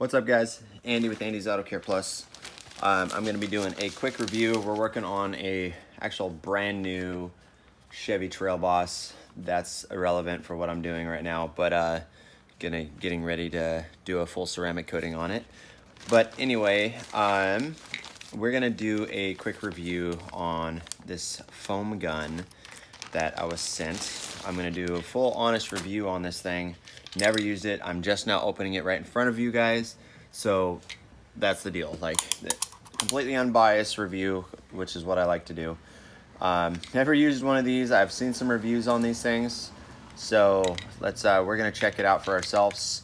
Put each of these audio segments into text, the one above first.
What's up, guys? Andy with Andy's Auto Care Plus. I'm going to be doing a quick review. We're working on a actual brand new Chevy Trail Boss. That's irrelevant for what I'm doing right now, but getting ready to do a full ceramic coating on it. But anyway, we're going to do a quick review on this foam gun that I was sent. I'm going to do a full honest review on this thing. Never used it. I'm just now opening it right in front of you guys. So that's the deal. Like, completely unbiased review, which is what I like to do. Never used one of these. I've seen some reviews on these things. So we're going to check it out for ourselves.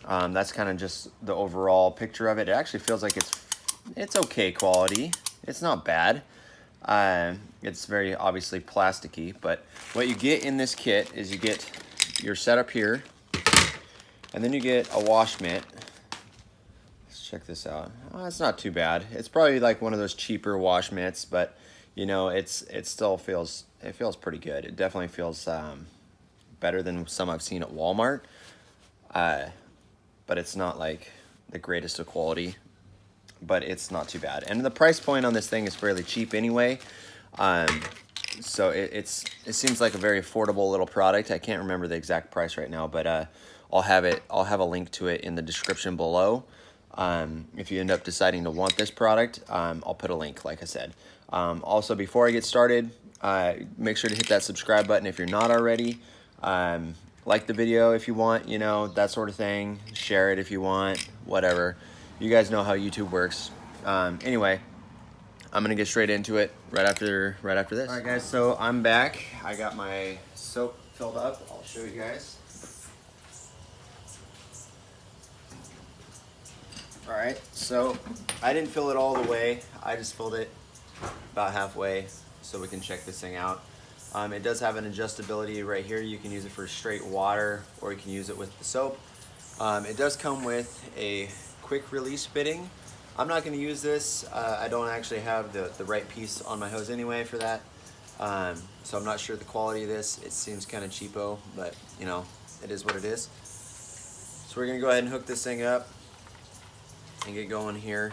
That's kind of just the overall picture of it. It actually feels like it's okay quality. It's not bad. It's very obviously plasticky, but what you get in this kit is you get your setup here, and then you get a wash mitt. Let's check this out. Oh, it's not too bad. It's probably like one of those cheaper wash mitts, but you know, it still feels pretty good. It definitely feels better than some I've seen at Walmart, but it's not like the greatest of quality, but it's not too bad. And the price point on this thing is fairly cheap anyway. So it seems like a very affordable little product. I can't remember the exact price right now, but I'll have a link to it in the description below. If you end up deciding to want this product, I'll put a link, like I said. Also, before I get started, make sure to hit that subscribe button if you're not already. Like the video if you want, you know, that sort of thing. Share it if you want, whatever. You guys know how YouTube works. Anyway, I'm gonna get straight into it right after this. All right, guys, so I'm back. I got my soap filled up. I'll show you guys. All right, so I didn't fill it all the way. I just filled it about halfway so we can check this thing out. It does have an adjustability right here. You can use it for straight water, or you can use it with the soap. It does come with a quick release fitting. I'm not going to use this. I don't actually have the right piece on my hose anyway for that. So I'm not sure the quality of this. It seems kind of cheapo, but you know, it is what it is. So we're going to go ahead and hook this thing up and get going here.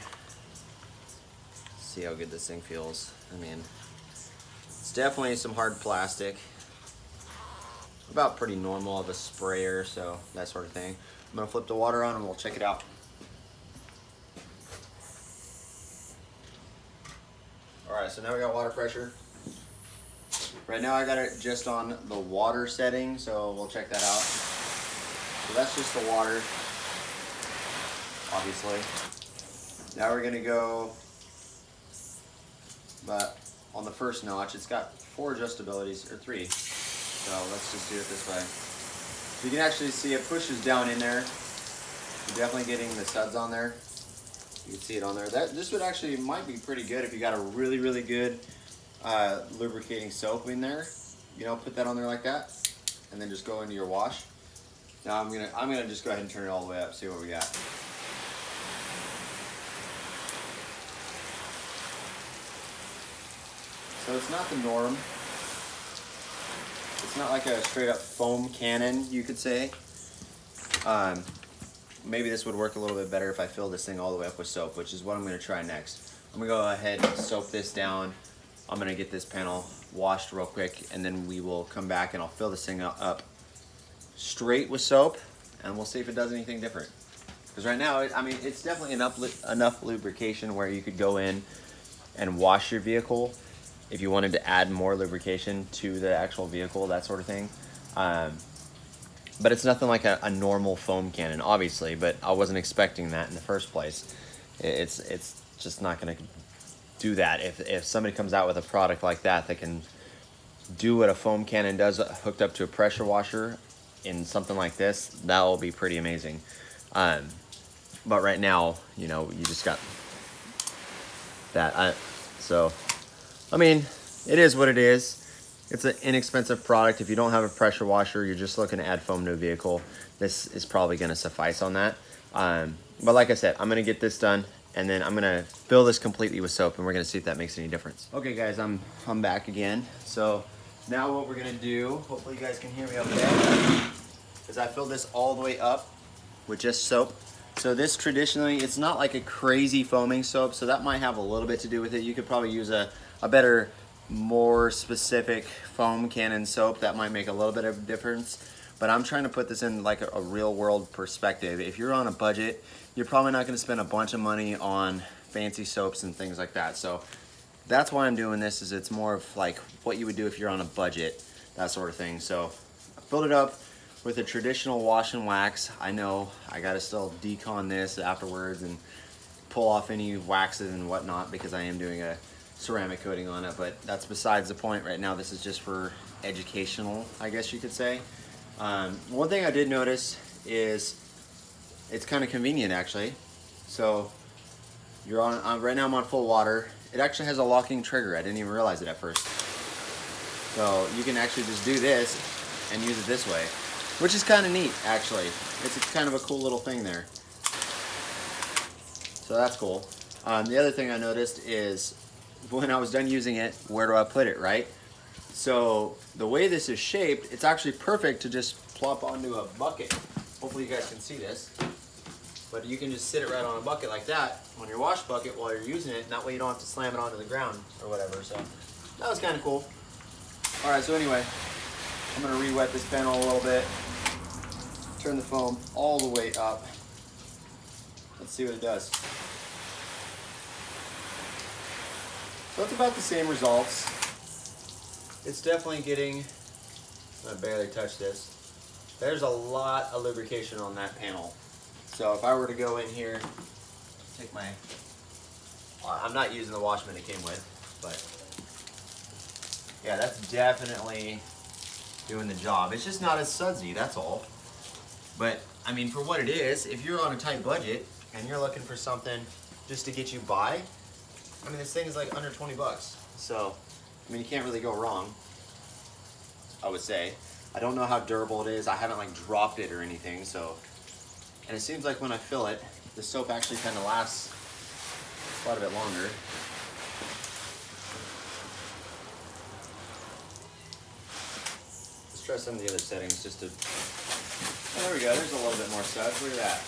See how good this thing feels. I mean, it's definitely some hard plastic. About pretty normal of a sprayer, so that sort of thing. I'm gonna flip the water on and we'll check it out. Alright, so now we got water pressure. Right now I got it just on the water setting, so we'll check that out. So that's just the water, obviously. Now we're gonna go, but on the first notch, it's got 4 adjustabilities, or 3. So let's just do it this way. So you can actually see it pushes down in there. You're definitely getting the suds on there. You can see it on there. This would actually might be pretty good if you got a really good lubricating soap in there. You know, put that on there like that, and then just go into your wash. Now I'm gonna just go ahead and turn it all the way up, see what we got. So it's not the norm. It's not like a straight up foam cannon, you could say. Maybe this would work a little bit better if I fill this thing all the way up with soap, which is what I'm gonna try next. I'm gonna go ahead and soap this down. I'm gonna get this panel washed real quick, and then we will come back and I'll fill this thing up straight with soap, and we'll see if it does anything different. Because right now, I mean, it's definitely enough lubrication where you could go in and wash your vehicle if you wanted to add more lubrication to the actual vehicle, that sort of thing. But it's nothing like a normal foam cannon, obviously, but I wasn't expecting that in the first place. It's just not gonna do that. If somebody comes out with a product like that that can do what a foam cannon does hooked up to a pressure washer in something like this, that will be pretty amazing. But right now, you know, you just got that. So, I mean, it is what it is. It's an inexpensive product. If you don't have a pressure washer, you're just looking to add foam to a vehicle, this is probably going to suffice on that. But like I said, I'm going to get this done, and then I'm going to fill this completely with soap, and we're going to see if that makes any difference. Okay, guys, I'm back again. So now what we're going to do, hopefully you guys can hear me okay, is I filled this all the way up with just soap. So this traditionally, it's not like a crazy foaming soap, so that might have a little bit to do with it. You could probably use a better, more specific foam cannon soap. That might make a little bit of a difference. But I'm trying to put this in like a real world perspective. If you're on a budget, you're probably not gonna spend a bunch of money on fancy soaps and things like that. So that's why I'm doing this, is it's more of like what you would do if you're on a budget, that sort of thing. So I filled it up with a traditional wash and wax. I know I gotta still decon this afterwards and pull off any waxes and whatnot because I am doing a ceramic coating on it, but that's besides the point right now. This is just for educational, I guess you could say. One thing I did notice is it's kind of convenient actually. So you're on, right now I'm on full water. It actually has a locking trigger. I didn't even realize it at first. So you can actually just do this and use it this way, which is kind of neat actually. It's kind of a cool little thing there. So that's cool. The other thing I noticed is when I was done using it, where do I put it, right? So the way this is shaped, it's actually perfect to just plop onto a bucket. Hopefully you guys can see this. But you can just sit it right on a bucket like that, on your wash bucket while you're using it, and that way you don't have to slam it onto the ground or whatever. So that was kind of cool. All right, so anyway, I'm gonna re-wet this panel a little bit, turn the foam all the way up. Let's see what it does. So it's about the same results. It's definitely getting, I barely touched this. There's a lot of lubrication on that panel. So if I were to go in here, take my, I'm not using the wash mitt it came with, but yeah, that's definitely doing the job. It's just not as sudsy, that's all. But I mean, for what it is, if you're on a tight budget and you're looking for something just to get you by, I mean, this thing is like under 20 bucks. So, I mean, you can't really go wrong, I would say. I don't know how durable it is. I haven't like dropped it or anything, so. And it seems like when I fill it, the soap actually kind of lasts quite a bit longer. Let's try some of the other settings just to, oh, there we go, there's a little bit more suds, look at that.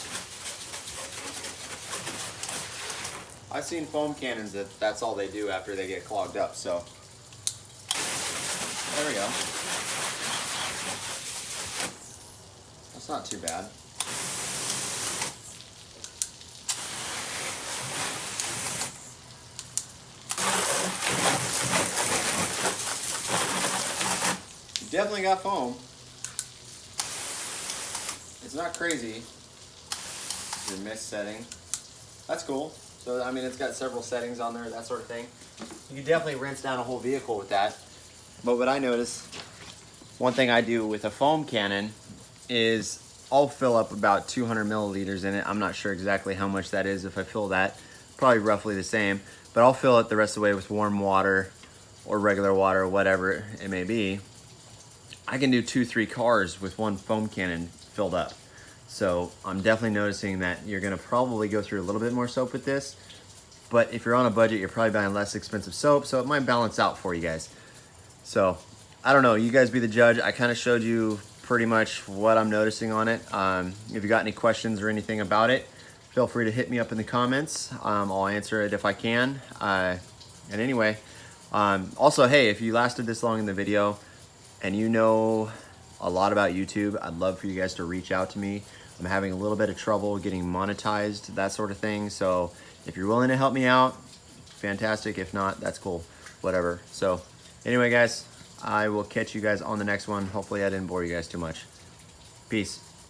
I've seen foam cannons that's all they do after they get clogged up, so. There we go. That's not too bad. Definitely got foam. It's not crazy. Your mist setting. That's cool. So, I mean, it's got several settings on there, that sort of thing. You can definitely rinse down a whole vehicle with that. But what I notice, one thing I do with a foam cannon is I'll fill up about 200 milliliters in it. I'm not sure exactly how much that is if I fill that. Probably roughly the same. But I'll fill it the rest of the way with warm water or regular water or whatever it may be. I can do 2-3 cars with one foam cannon filled up. So I'm definitely noticing that you're gonna probably go through a little bit more soap with this, but if you're on a budget, you're probably buying less expensive soap, so it might balance out for you guys. So I don't know, you guys be the judge. I kind of showed you pretty much what I'm noticing on it. If you got any questions or anything about it, feel free to hit me up in the comments. I'll answer it if I can. And anyway, also, hey, if you lasted this long in the video, and you know a lot about YouTube, I'd love for you guys to reach out to me. I'm having a little bit of trouble getting monetized, that sort of thing. So if you're willing to help me out, fantastic. If not, that's cool, whatever. So anyway, guys, I will catch you guys on the next one. Hopefully I didn't bore you guys too much. Peace.